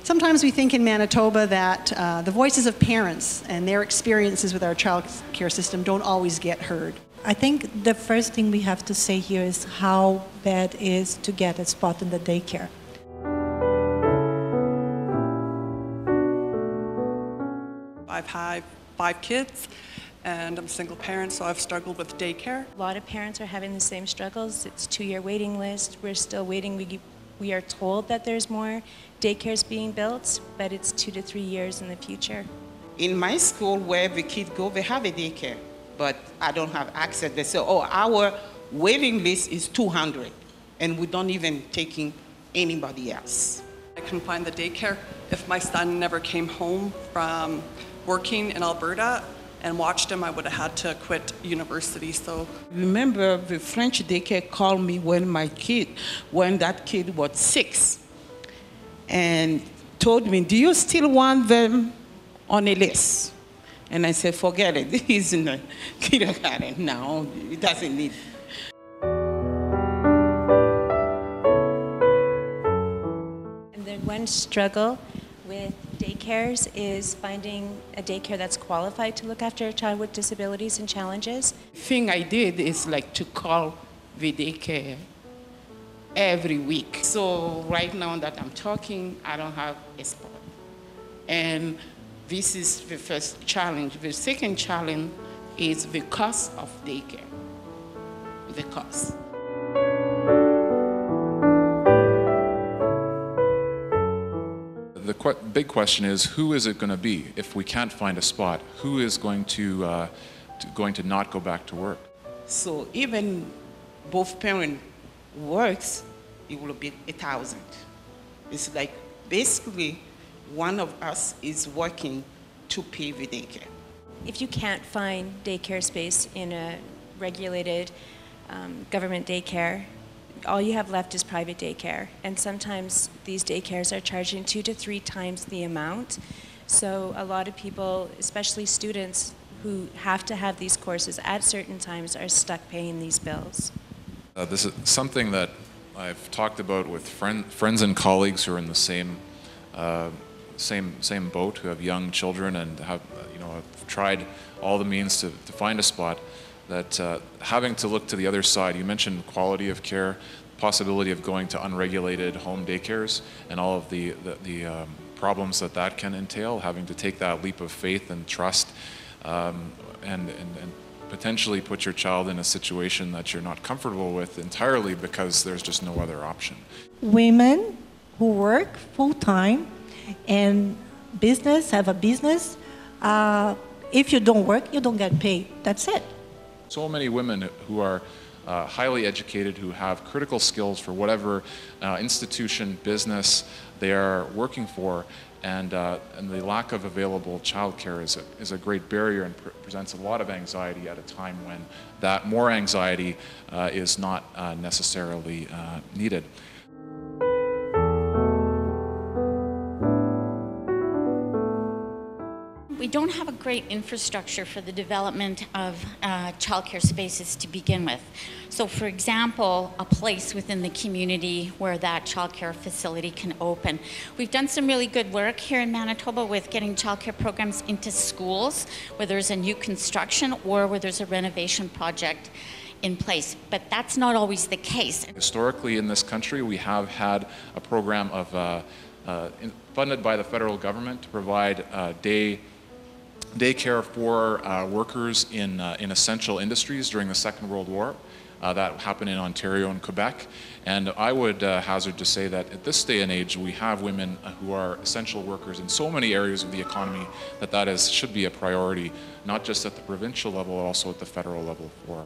Sometimes we think in Manitoba that the voices of parents and their experiences with our child care system don't always get heard. I think the first thing we have to say here is how bad it is to get a spot in the daycare. I've had 5 kids and I'm a single parent, so I've struggled with daycare. A lot of parents are having the same struggles. It's a 2-year waiting list. We're still waiting. We are told that there's more daycares being built, but it's 2 to 3 years in the future. In my school, where the kids go, they have a daycare, but I don't have access. They say, oh, our waiting list is 200, and we don't even taking anybody else. I couldn't find the daycare. If my son never came home from working in Alberta and watched him, I would have had to quit university. So Remember, the French daycare called me when that kid was 6, and told me, do you still want them on a list? And I said, forget it, he's in the kindergarten now, he doesn't need it. And the one struggle with daycares is finding a daycare that's qualified to look after a child with disabilities and challenges. The thing I did is like to call the daycare every week. So right now that I'm talking, I don't have a spot. And this is the first challenge. The second challenge is the cost of daycare, the cost. The big question is, who is it going to be? If we can't find a spot, who is going to not go back to work? So even both parent works, it will be 1,000. It's like basically one of us is working to pay the daycare. If you can't find daycare space in a regulated government daycare, all you have left is private daycare. And sometimes these daycares are charging 2 to 3 times the amount. So a lot of people, especially students who have to have these courses at certain times, are stuck paying these bills. This is something that I've talked about with friends and colleagues who are in the same boat, who have young children and have tried all the means to find a spot. That having to look to the other side, you mentioned quality of care, possibility of going to unregulated home daycares, and all of the problems that can entail, having to take that leap of faith and trust, and potentially put your child in a situation that you're not comfortable with entirely because there's just no other option. Women who work full-time and have a business, if you don't work, you don't get paid. That's it. So many women who are highly educated, who have critical skills for whatever institution, business they are working for, and the lack of available childcare is a great barrier and presents a lot of anxiety at a time when that more anxiety is not necessarily needed. We don't have a great infrastructure for the development of childcare spaces to begin with. So for example, a place within the community where that childcare facility can open. We've done some really good work here in Manitoba with getting childcare programs into schools where there's a new construction or where there's a renovation project in place, but that's not always the case. Historically in this country, we have had a program of funded by the federal government to provide daycare for workers in essential industries during the Second World War. That happened in Ontario and Quebec. And I would hazard to say that at this day and age, we have women who are essential workers in so many areas of the economy that should be a priority, not just at the provincial level, also at the federal level for.